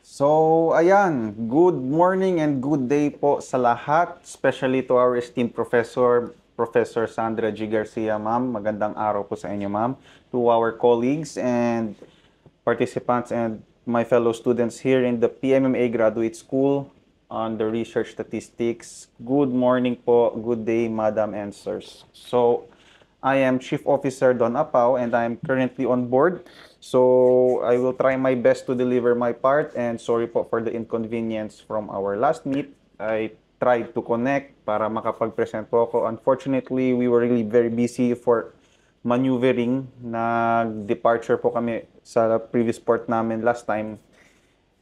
So, ayan, good morning and good day po sa lahat, especially to our esteemed professor, Professor Sandra G. Garcia, ma'am. Magandang araw po sa inyo, ma'am. To our colleagues and participants and my fellow students here in the PMMA Graduate School on the Research Statistics. Good morning po, good day, madam and sirs. So, I am Chief Officer Don Apao and I am currently on board. So I will try my best to deliver my part and sorry po for the inconvenience from our last meet. I tried to connect para makapag-present po ako. Unfortunately, we were really very busy for maneuvering. Nag-departure po kami sa previous port namin last time.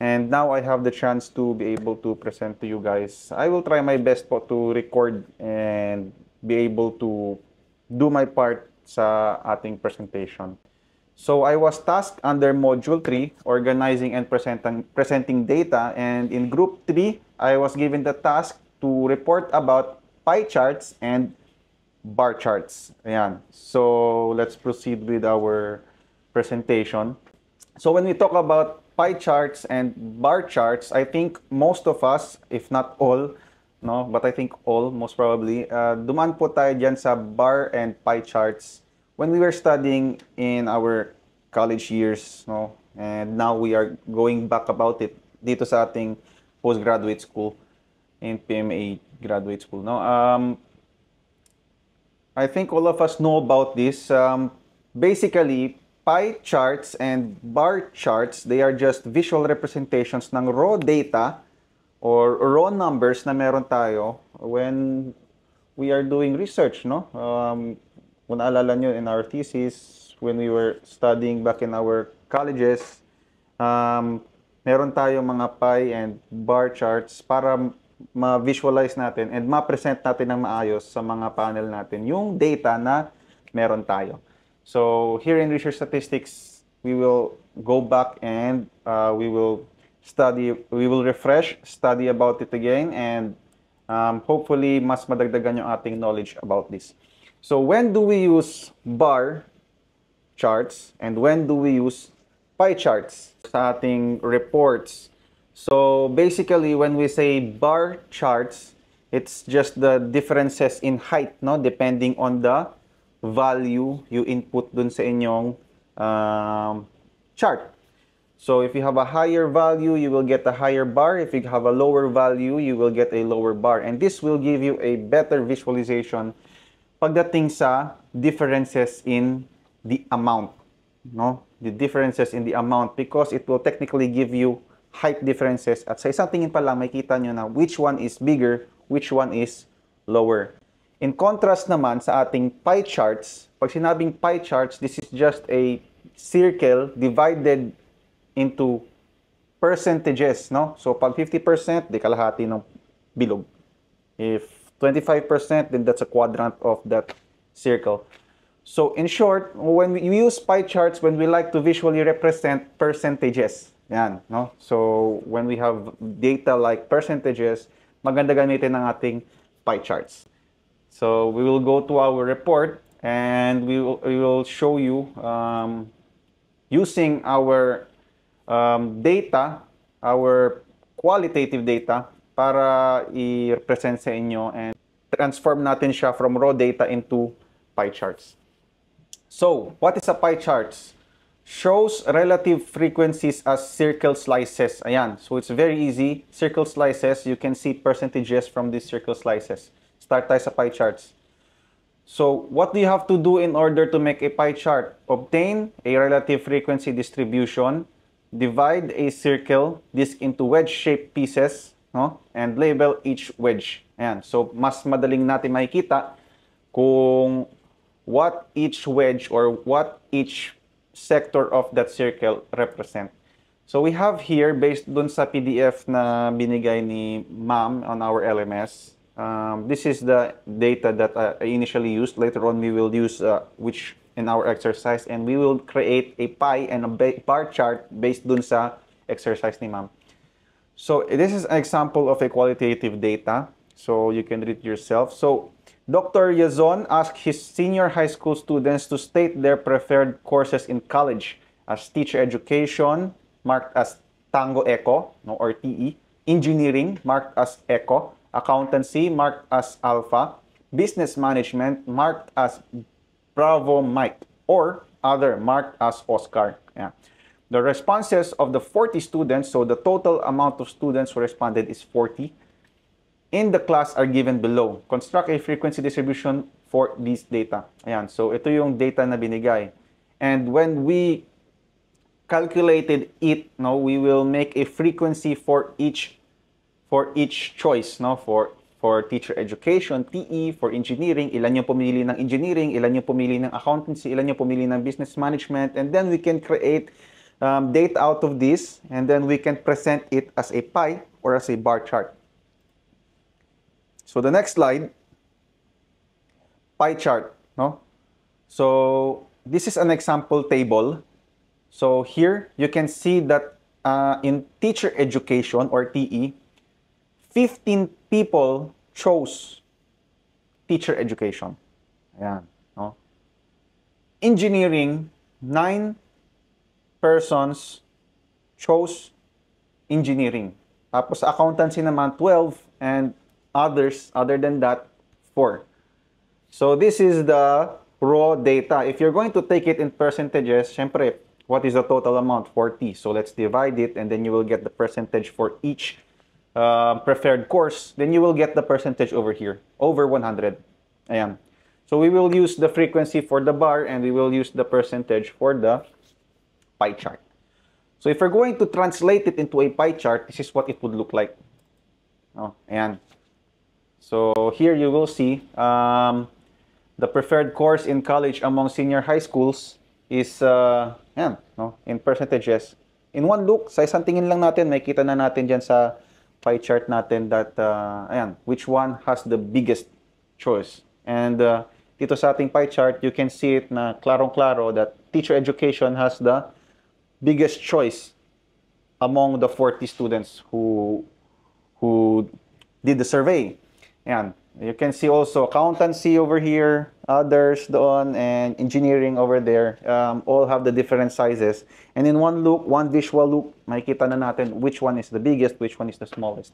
And now I have the chance to be able to present to you guys. I will try my best po to record and be able to do my part sa ating presentation. So I was tasked under Module 3, organizing and presenting data, and in Group 3, I was given the task to report about pie charts and bar charts. Ayan. So let's proceed with our presentation. So when we talk about pie charts and bar charts, I think most of us, if not all, no, but I think all, most probably, dumaan po tayo dyan sa bar and pie charts when we were studying in our college years, no? And now we are going back about it dito sa ating postgraduate school in PMA graduate school, no? I think all of us know about this. Basically, pie charts and bar charts, they are just visual representations ng raw data or raw numbers na meron tayo when we are doing research, no? Kung naalala nyo in our thesis, when we were studying back in our colleges, meron tayo mga pie and bar charts para ma-visualize natin and ma-present natin ng maayos sa mga panel natin yung data na meron tayo. So here in Research Statistics, we will go back and we will refresh, study about it again, and hopefully mas madagdagan yung ating knowledge about this. So when do we use bar charts and when do we use pie charts sa ating reports? So basically, when we say bar charts, it's just the differences in height, no? Depending on the value you input dun sa inyong chart. So if you have a higher value, you will get a higher bar. If you have a lower value, you will get a lower bar. And this will give you a better visualization pagdating sa differences in the amount, no? The differences in the amount, because it will technically give you height differences at sa isang tingin pa lang makita nyo na which one is bigger, which one is lower. In contrast naman sa ating pie charts, pag sinabing pie charts, this is just a circle divided into percentages, no? So pag 50%, di kalahati ng bilog. If 25%, then that's a quadrant of that circle. So in short, when we use pie charts, when we like to visually represent percentages, yan, no? So when we have data like percentages, maganda gamitin ng ating pie charts. So we will go to our report and we will show you using our data, our qualitative data, para i-present sa inyo and transform natin siya from raw data into pie charts. So, what is a pie chart? Shows relative frequencies as circle slices. Ayan. So, it's very easy. Circle slices, you can see percentages from these circle slices. Start tayo sa pie charts. So, what do you have to do in order to make a pie chart? Obtain a relative frequency distribution, divide a circle disc into wedge-shaped pieces, no? And label each wedge. Ayan. So, mas madaling natin makikita kung what each wedge or what each sector of that circle represent. So, we have here, based dun sa PDF na binigay ni ma'am on our LMS, this is the data that I initially used. Later on, we will use which in our exercise, and we will create a pie and a bar chart based dun sa exercise ni ma'am. So this is an example of a qualitative data, so you can read yourself. So Dr. Yazon asked his senior high school students to state their preferred courses in college as teacher education, marked as Tango Echo, no, or TE. Engineering, marked as Echo. Accountancy, marked as Alpha. Business Management, marked as Bravo Mike, or other, marked as Oscar. Yeah. The responses of the 40 students, so the total amount of students who responded is 40, in the class are given below. Construct a frequency distribution for these data. Ayan, so ito yung data na binigay. And when we calculated it, no, we will make a frequency for each choice, no, for teacher education, TE, for engineering, ilan yung pumili ng engineering, ilan yung pumili ng accountancy, ilan yung pumili ng business management, and then we can create data out of this, and then we can present it as a pie or as a bar chart. So the next slide, pie chart, no? So this is an example table. So here you can see that in teacher education or TE, 15 people chose teacher education. Ayan, no? Engineering, 9 persons chose engineering. Tapos accountancy naman, 12, and others, other than that, 4. So this is the raw data. If you're going to take it in percentages, syempre, what is the total amount? 40. So let's divide it, and then you will get the percentage for each preferred course. Then you will get the percentage over here, over 100. Ayan. So we will use the frequency for the bar, and we will use the percentage for the pie chart. So if we're going to translate it into a pie chart, this is what it would look like. Oh, ayan. So here you will see the preferred course in college among senior high schools is yan, no, in percentages. In one look, sa isang tingin lang natin, makikita na natin dyan sa pie chart natin that ayan, which one has the biggest choice. And dito sa ating pie chart, you can see it na klarong-klaro that teacher education has the biggest choice among the 40 students who did the survey. Ayan. You can see also accountancy over here, others doon, and engineering over there. All have the different sizes. And in one look, one visual look, makikita na natin which one is the biggest, which one is the smallest.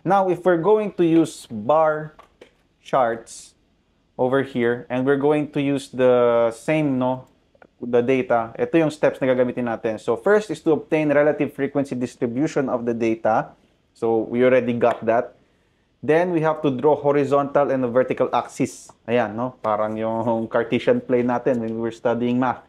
Now, if we're going to use bar charts over here, and we're going to use the same, no, the data, ito yung steps na gagamitin natin. So first is to obtain relative frequency distribution of the data. So we already got that. Then we have to draw horizontal and a vertical axis. Ayan, no? Parang yung Cartesian plane natin when we were studying math.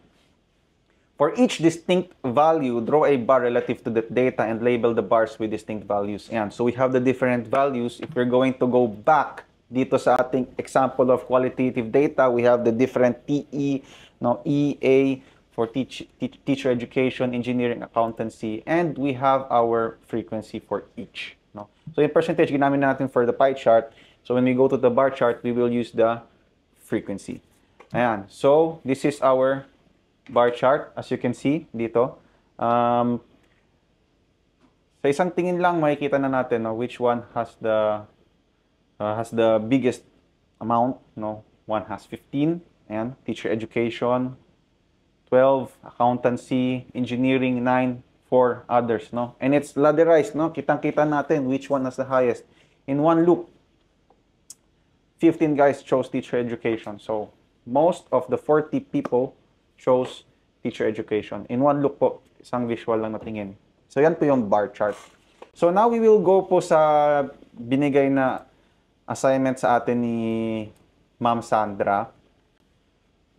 For each distinct value, draw a bar relative to the data and label the bars with distinct values. Ayan, so we have the different values. If we're going to go back dito sa ating example of qualitative data, we have the different TE, no, EA for teacher education, engineering, accountancy, and we have our frequency for each. No? So yung percentage ginamit natin for the pie chart. So when we go to the bar chart, we will use the frequency. Ayan. So this is our bar chart, as you can see dito. Sa isang tingin lang makikita na natin, no, which one has the biggest amount. No, one has 15, and teacher education 12, accountancy, engineering 9. For others, no? And it's ladderized, no? Kitang-kita natin which one has the highest. In one look, 15 guys chose teacher education. So, most of the 40 people chose teacher education. In one look po, isang visual lang natingin. So, yan po yung bar chart. So, now we will go po sa binigay na assignment sa atin ni Ma'am Sandra.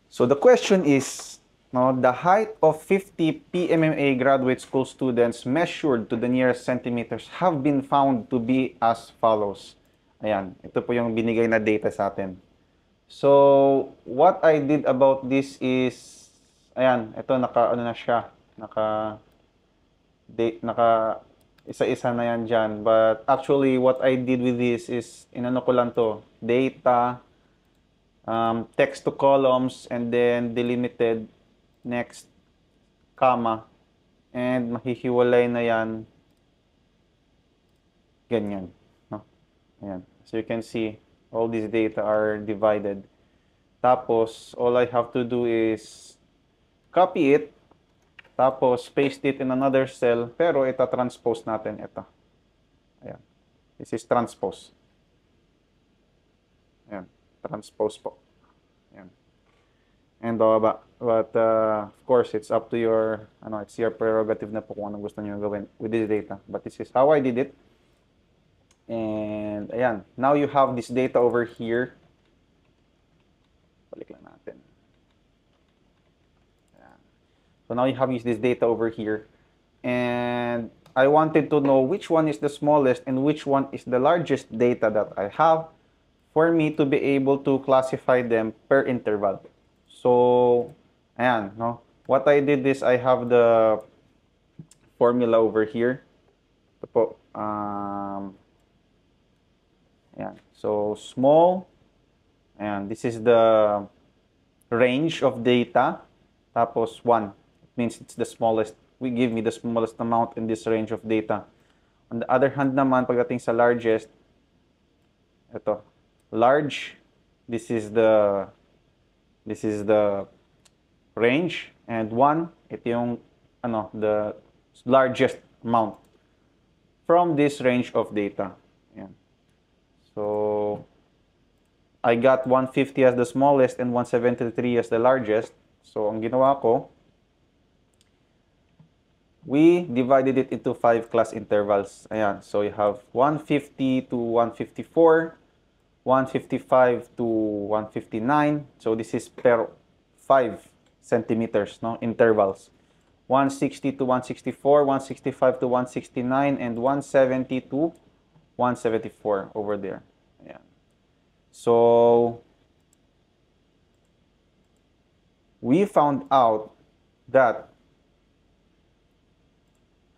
So, the question is, no, the height of 50 PMMA graduate school students measured to the nearest centimeters have been found to be as follows. Ayan, ito po yung binigay na data sa atin. So, what I did about this is, ayan, ito naka, ano na siya, naka isa-isa na yan dyan. But actually, what I did with this is, inano ko lang to, data, text to columns, and then delimited, next, comma, and mahihiwalay na yan, ganyan. No? Ayan. So you can see, all these data are divided. Tapos, all I have to do is copy it, Tapos, paste it in another cell, pero ita-transpose natin ito. Ayan. This is transpose. Ayan. Transpose po. Ayan. And of course, it's up to your, it's your prerogative na po kung anong gusto niyo gawin with this data. But this is how I did it. And, ayan. Now you have this data over here. Balik lang natin. Ayan. So now you have this data over here. And I wanted to know which one is the smallest and which one is the largest data that I have for me to be able to classify them per interval. So, ayan, no? What I did is I have the formula over here. Ito po. Ayan. So, small. Ayan. This is the range of data. Tapos 1. It means it's the smallest. Give me the smallest amount in this range of data. On the other hand naman, pagdating sa largest, ito. Large. This is the range, and 1, ito yung the largest amount from this range of data. Ayan. So I got 150 as the smallest and 173 as the largest. So ang ginawa ko, we divided it into 5 class intervals. Ayan. So you have 150 to 154, 155 to 159. So this is per 5 centimeters, no, intervals. 160 to 164, 165 to 169, and 170 to 174 over there. Ayan. So we found out that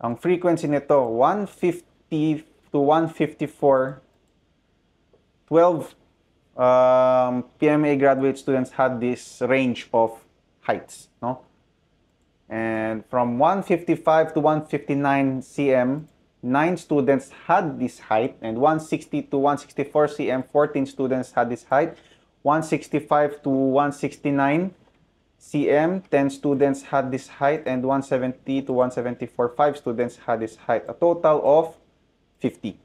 ang frequency nito 150 to 154, 12 PMA graduate students had this range of heights, no? And from 155 to 159 cm, 9 students had this height, and 160 to 164 cm, 14 students had this height. 165 to 169 cm, 10 students had this height, and 170 to 174, 5 students had this height. A total of 50.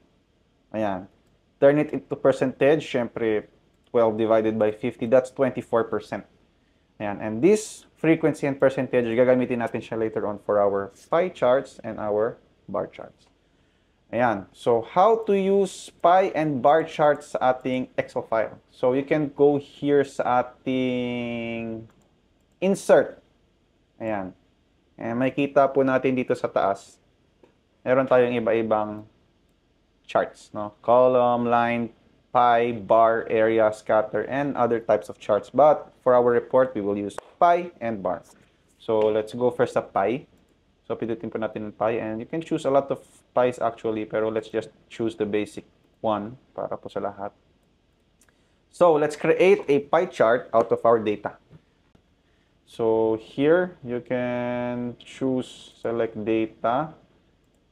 Ayan. Turn it into percentage, syempre 12 divided by 50, that's 24%. Ayan. And this frequency and percentage, gagamitin natin siya later on for our pie charts and our bar charts. Ayan. So, how to use pie and bar charts sa ating Excel file? So, you can go here sa ating insert. Ayan. And makikita po natin dito sa taas. Meron tayong iba-ibang charts, no? Column, line, pie, bar, area, scatter, and other types of charts. But for our report, we will use pie and bar. So let's go first sa pie. So pindutin po natin yung pie, and you can choose a lot of pies actually, pero let's just choose the basic one para po sa lahat. So let's create a pie chart out of our data. So here you can choose select data.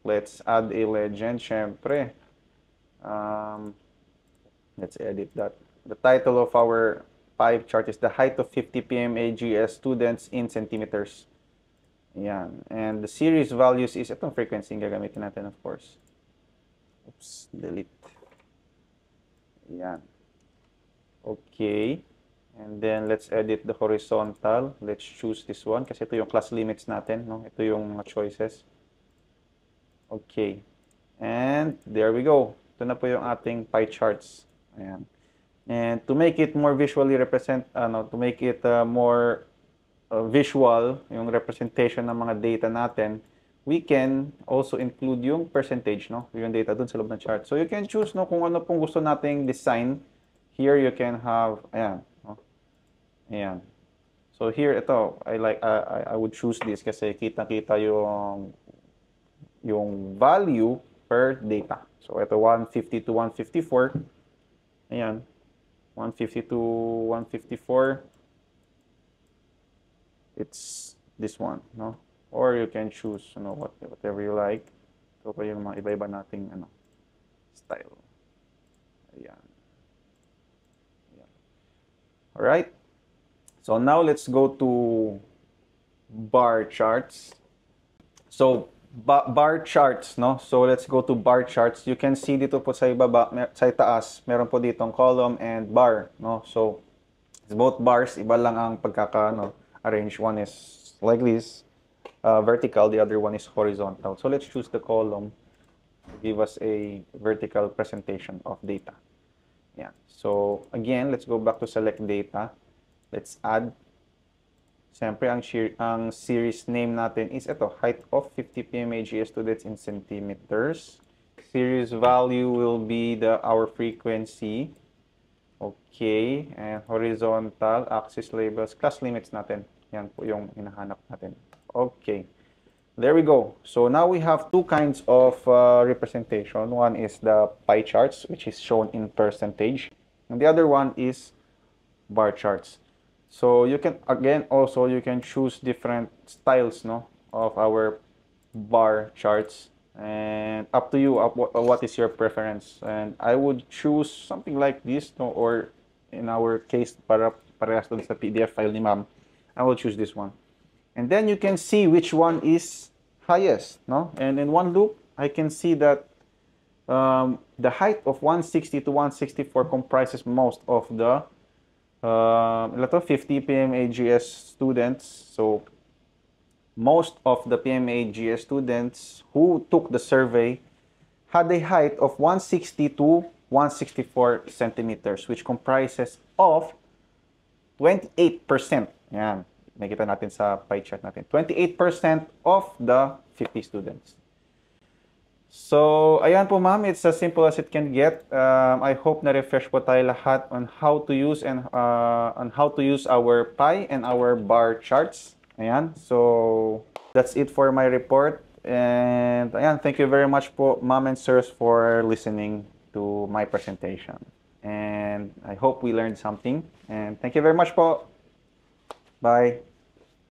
Let's add a legend, syempre. Let's edit that. The title of our pie chart is the height of 50 PMA GS students in centimeters. Ayan. And the series values is itong frequency yung gagamitin natin, of course. Oops, delete. Ayan. Okay. And then let's edit the horizontal. Let's choose this one kasi ito yung class limits natin, no? Ito yung mga choices. Okay. And there we go. Ito na po yung ating pie charts. Ayan. And to make it more visually to make it more visual, yung representation ng mga data natin, we can also include yung percentage, no? Yung data dun sa loob ng chart. So you can choose, no, kung ano pong gusto nating design. Here you can have, ayan, no? Ayan. So here, ito, I would choose this kasi kita-kita yung value per data. So ito 150 to 154. Ayan. 150 to 154. It's this one, no? Or you can choose, whatever you like. Ito pa yung mga iba-iba nating style. Ayan. Ayan. Alright. So now let's go to bar charts. So, bar charts, no? So, let's go to bar charts. You can see dito po sa ibaba, sa itaas, meron po ditong column and bar, no? So, it's both bars, iba lang ang arrange. One is like this, vertical, the other one is horizontal. So, let's choose the column to give us a vertical presentation of data. Yeah. So, again, let's go back to select data. Let's add. Siyempre, ang series name natin is ito, height of 50 PMAGS students in centimeters. Series value will be our frequency. Okay, and horizontal, axis labels, class limits natin. Yan po yung hinahanap natin. Okay, there we go. So now we have two kinds of representation. One is the pie charts, which is shown in percentage. And the other one is bar charts. So you can, again, also you can choose different styles, no, of our bar charts, and up to you, what is your preference. And I would choose something like this, no, or in our case, para parehas dun sa PDF file ni ma'am, I will choose this one. And then you can see which one is highest, no? And in one loop, I can see that the height of 160 to 164 comprises most of the 50 PMAGS students. So most of the PMAGS students who took the survey had a height of 160 to 164 centimeters, which comprises of 28%. Yan, nakita natin sa pie chart natin. 28% of the 50 students. So, ayan po ma'am, it's as simple as it can get. I hope na-refresh po tayo lahat on how to use our pie and our bar charts. Ayan, so that's it for my report. And ayan, thank you very much po ma'am and sirs for listening to my presentation. And I hope we learned something. And thank you very much po. Bye.